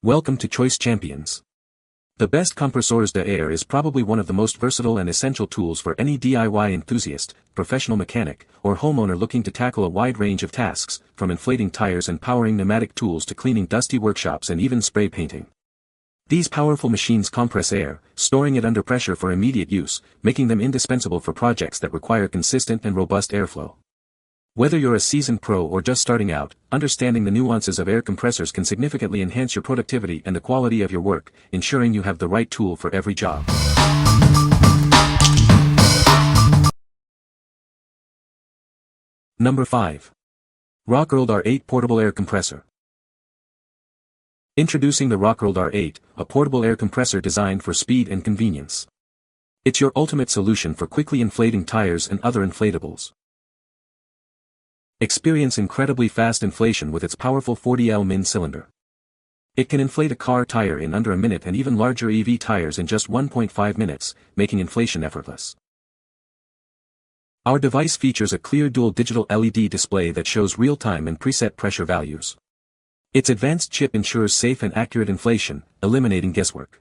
Welcome to Choice Champions. The best Compressors De Aire is probably one of the most versatile and essential tools for any DIY enthusiast, professional mechanic, or homeowner looking to tackle a wide range of tasks, from inflating tires and powering pneumatic tools to cleaning dusty workshops and even spray painting. These powerful machines compress air, storing it under pressure for immediate use, making them indispensable for projects that require consistent and robust airflow. Whether you're a seasoned pro or just starting out, understanding the nuances of air compressors can significantly enhance your productivity and the quality of your work, ensuring you have the right tool for every job. Number 5. ROCGORLD R8 Portable Air Compressor. Introducing the ROCGORLD R8, a portable air compressor designed for speed and convenience. It's your ultimate solution for quickly inflating tires and other inflatables. Experience incredibly fast inflation with its powerful 40L min cylinder. It can inflate a car tire in under a minute and even larger EV tires in just 1.5 minutes, making inflation effortless. Our device features a clear dual digital LED display that shows real-time and preset pressure values. Its advanced chip ensures safe and accurate inflation, eliminating guesswork.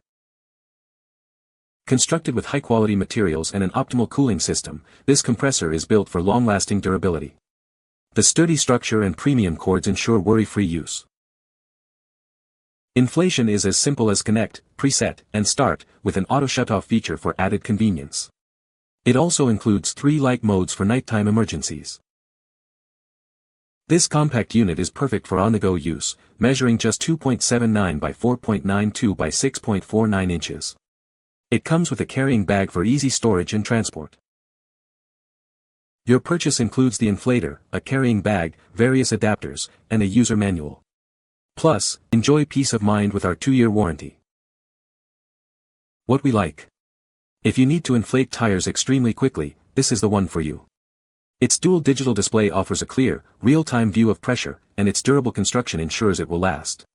Constructed with high-quality materials and an optimal cooling system, this compressor is built for long-lasting durability. The sturdy structure and premium cords ensure worry-free use. Inflation is as simple as connect, preset, and start, with an auto shutoff feature for added convenience. It also includes 3 light modes for nighttime emergencies. This compact unit is perfect for on-the-go use, measuring just 2.79 by 4.92 by 6.49 inches. It comes with a carrying bag for easy storage and transport. Your purchase includes the inflator, a carrying bag, various adapters, and a user manual. Plus, enjoy peace of mind with our 2-year warranty. What we like. If you need to inflate tires extremely quickly, this is the one for you. Its dual digital display offers a clear, real-time view of pressure, and its durable construction ensures it will last.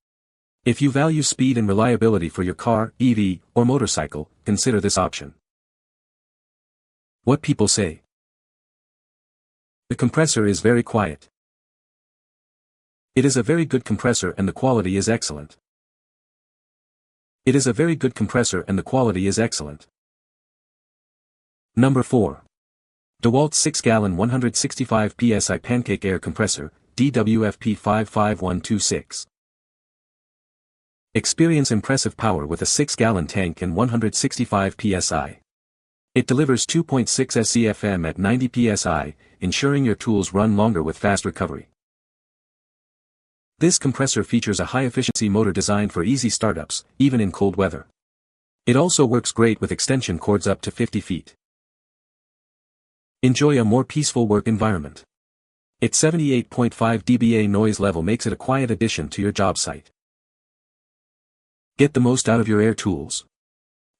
If you value speed and reliability for your car, EV, or motorcycle, consider this option. What people say. The compressor is very quiet. It is a very good compressor and the quality is excellent. It is a very good compressor and the quality is excellent. Number 4. DEWALT 6-gallon 165 psi Pancake Air Compressor, DWFP 55126. Experience impressive power with a 6-gallon tank and 165 psi. It delivers 2.6 SCFM at 90 psi, ensuring your tools run longer with fast recovery. This compressor features a high-efficiency motor designed for easy startups, even in cold weather. It also works great with extension cords up to 50 feet. Enjoy a more peaceful work environment. Its 78.5 dBA noise level makes it a quiet addition to your job site. Get the most out of your air tools.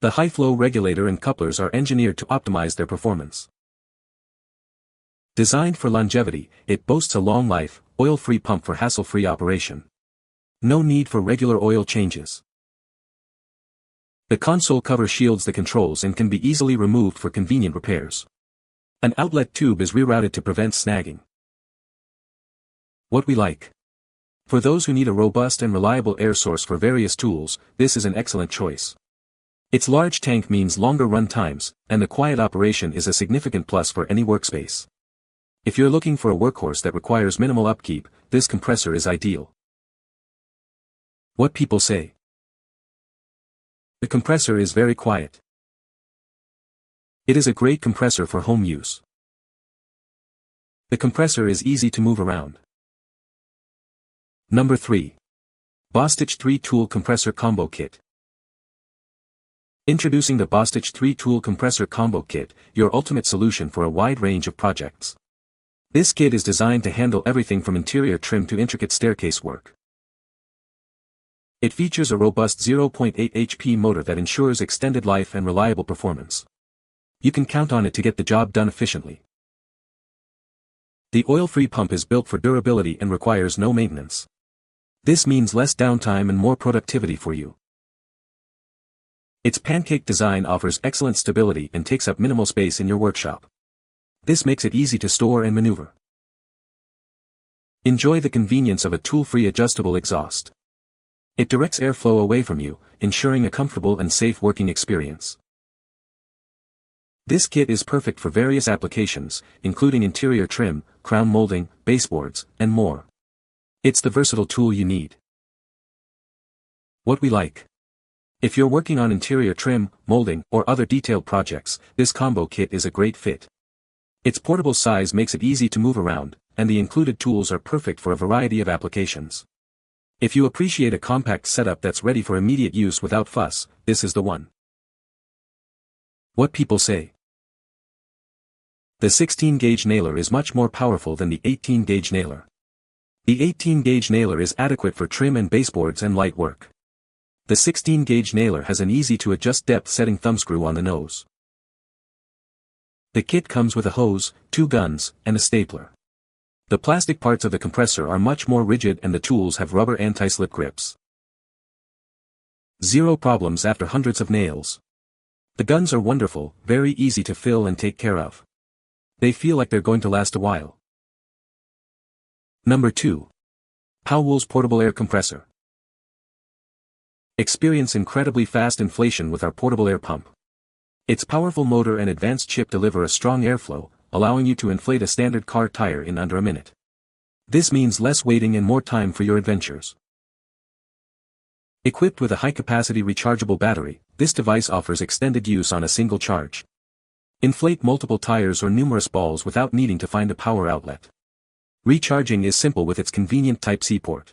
The high-flow regulator and couplers are engineered to optimize their performance. Designed for longevity, it boasts a long life, oil-free pump for hassle-free operation. No need for regular oil changes. The console cover shields the controls and can be easily removed for convenient repairs. An outlet tube is rerouted to prevent snagging. What we like. For those who need a robust and reliable air source for various tools, this is an excellent choice. Its large tank means longer run times, and the quiet operation is a significant plus for any workspace. If you're looking for a workhorse that requires minimal upkeep, this compressor is ideal. What people say. The compressor is very quiet. It is a great compressor for home use. The compressor is easy to move around. Number 3. Bostitch 3-Tool Compressor Combo Kit. Introducing the Bostitch 3-Tool Compressor Combo Kit, your ultimate solution for a wide range of projects. This kit is designed to handle everything from interior trim to intricate staircase work. It features a robust 0.8 HP motor that ensures extended life and reliable performance. You can count on it to get the job done efficiently. The oil-free pump is built for durability and requires no maintenance. This means less downtime and more productivity for you. Its pancake design offers excellent stability and takes up minimal space in your workshop. This makes it easy to store and maneuver. Enjoy the convenience of a tool-free adjustable exhaust. It directs airflow away from you, ensuring a comfortable and safe working experience. This kit is perfect for various applications, including interior trim, crown molding, baseboards, and more. It's the versatile tool you need. What we like. If you're working on interior trim, molding, or other detailed projects, this combo kit is a great fit. Its portable size makes it easy to move around, and the included tools are perfect for a variety of applications. If you appreciate a compact setup that's ready for immediate use without fuss, this is the one. What people say. The 16-gauge nailer is much more powerful than the 18-gauge nailer. The 18-gauge nailer is adequate for trim and baseboards and light work. The 16-gauge nailer has an easy-to-adjust depth-setting thumbscrew on the nose. The kit comes with a hose, 2 guns, and a stapler. The plastic parts of the compressor are much more rigid and the tools have rubber anti-slip grips. Zero problems after hundreds of nails. The guns are wonderful, very easy to fill and take care of. They feel like they're going to last a while. Number 2. Powools Portable Air Compressor. Experience incredibly fast inflation with our portable air pump. Its powerful motor and advanced chip deliver a strong airflow, allowing you to inflate a standard car tire in under a minute. This means less waiting and more time for your adventures. Equipped with a high-capacity rechargeable battery, this device offers extended use on a single charge. Inflate multiple tires or numerous balls without needing to find a power outlet. Recharging is simple with its convenient Type-C port.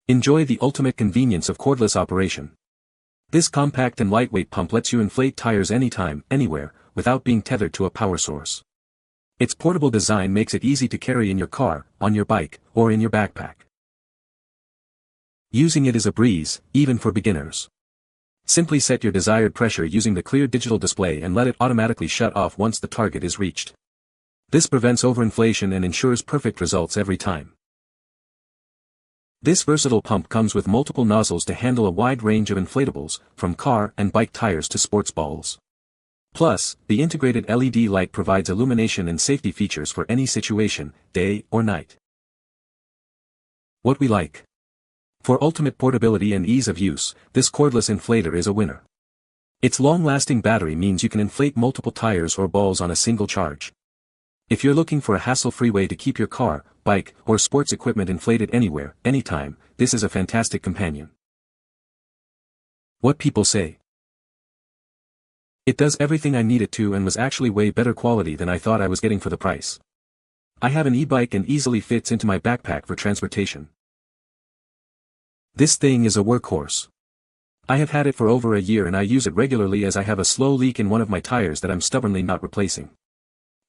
Enjoy the ultimate convenience of cordless operation. This compact and lightweight pump lets you inflate tires anytime, anywhere, without being tethered to a power source. Its portable design makes it easy to carry in your car, on your bike, or in your backpack. Using it is a breeze, even for beginners. Simply set your desired pressure using the clear digital display and let it automatically shut off once the target is reached. This prevents overinflation and ensures perfect results every time. This versatile pump comes with multiple nozzles to handle a wide range of inflatables, from car and bike tires to sports balls. Plus, the integrated LED light provides illumination and safety features for any situation, day or night. What we like. For ultimate portability and ease of use, this cordless inflator is a winner. Its long-lasting battery means you can inflate multiple tires or balls on a single charge. If you're looking for a hassle-free way to keep your car, bike, or sports equipment inflated anywhere, anytime, this is a fantastic companion. What people say. It does everything I need it to and was actually way better quality than I thought I was getting for the price. I have an e-bike and easily fits into my backpack for transportation. This thing is a workhorse. I have had it for over a year and I use it regularly as I have a slow leak in one of my tires that I'm stubbornly not replacing.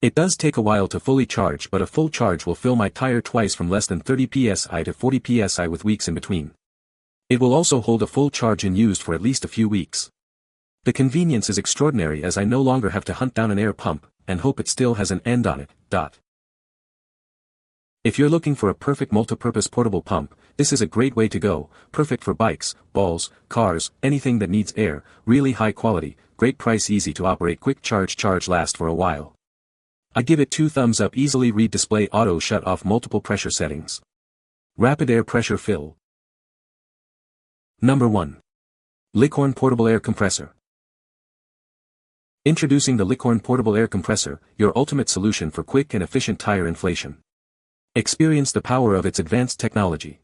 It does take a while to fully charge, but a full charge will fill my tire twice from less than 30 psi to 40 psi with weeks in between. It will also hold a full charge and used for at least a few weeks. The convenience is extraordinary as I no longer have to hunt down an air pump, and hope it still has an end on it. If you're looking for a perfect multi-purpose portable pump, this is a great way to go, perfect for bikes, balls, cars, anything that needs air, really high quality, great price, easy to operate, quick charge last for a while. I give it 2 thumbs up. Easily read display, auto shut off, multiple pressure settings. Rapid air pressure fill. Number 1. LICORNE Portable Air Compressor. Introducing the LICORNE Portable Air Compressor, your ultimate solution for quick and efficient tire inflation. Experience the power of its advanced technology.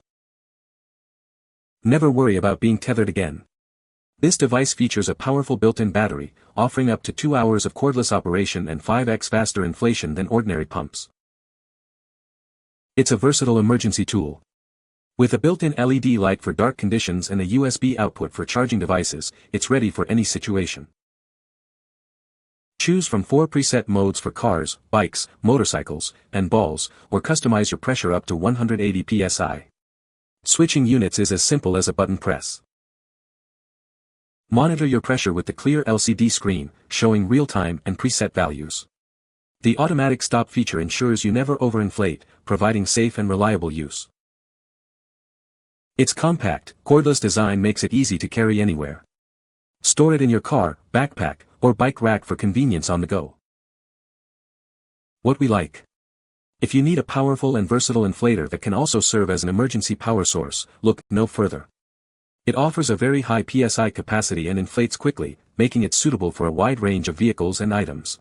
Never worry about being tethered again. This device features a powerful built-in battery, offering up to 2 hours of cordless operation and 5x faster inflation than ordinary pumps. It's a versatile emergency tool. With a built-in LED light for dark conditions and a USB output for charging devices, it's ready for any situation. Choose from 4 preset modes for cars, bikes, motorcycles, and balls, or customize your pressure up to 180 psi. Switching units is as simple as a button press. Monitor your pressure with the clear LCD screen, showing real-time and preset values. The automatic stop feature ensures you never overinflate, providing safe and reliable use. Its compact, cordless design makes it easy to carry anywhere. Store it in your car, backpack, or bike rack for convenience on the go. What we like. If you need a powerful and versatile inflator that can also serve as an emergency power source, look no further. It offers a very high PSI capacity and inflates quickly, making it suitable for a wide range of vehicles and items.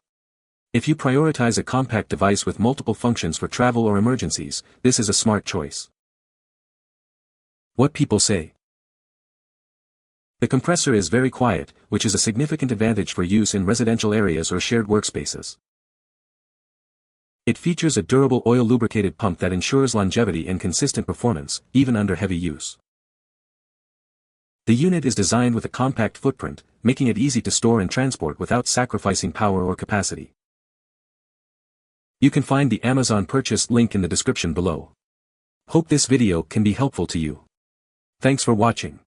If you prioritize a compact device with multiple functions for travel or emergencies, this is a smart choice. What people say. The compressor is very quiet, which is a significant advantage for use in residential areas or shared workspaces. It features a durable oil-lubricated pump that ensures longevity and consistent performance, even under heavy use. The unit is designed with a compact footprint, making it easy to store and transport without sacrificing power or capacity. You can find the Amazon purchase link in the description below. Hope this video can be helpful to you. Thanks for watching.